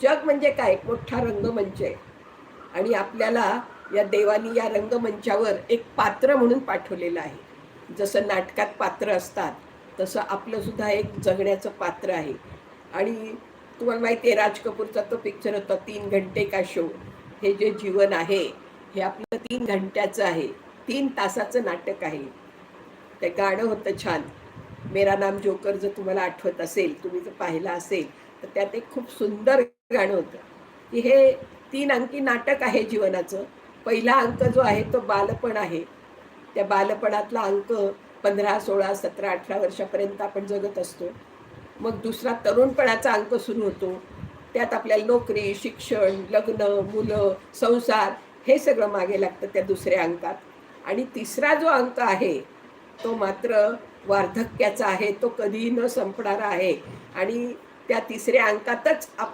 जग म्हणजे काय? एक मोठा रंगमंच आहे आणि आपल्याला या देवानी या रंगमंचावर एक पात्र म्हणून पाठवलेलं आहे. जसं नाटकात पात्र असतात, तसं आपलं सुद्धा एक जगण्याचं पात्र आहे. आणि तुम्हाला माहिती आहे राज कपूरचा तो पिक्चर होता 3 घंटे का शो. हे जे जीवन आहे, हे आपलं 3 घंट्याचं आहे. 3 तासाचं नाटक आहे. ते गाणं होतं छान. मेरा नाम जोकर जर तुम्हाला आठवत असेल, तुम्ही जर पाहिलं असेल, तर त्यात एक खूप सुंदर गाणं होतं, की हे 3 अंकी नाटक आहे जीवनाचं. पहिला अंक जो आहे तो बालपण आहे. त्या बालपणातला अंक 15, 16, 17, 18 वर्षापर्यंत आपण जगत असतो. मग दुसरा तरुणपणाचा अंक सुरू होतो. त्यात आपल्याला नोकरी, शिक्षण, लग्न, मुलं, संसार हे सगळं मागे लागतं त्या दुसऱ्या अंकात. आणि तिसरा जो अंक आहे, तो मात्र वार्धक्याचा आहे. तो कधीही न संपणारा आहे आणि त्या तिसऱ्या अंकातच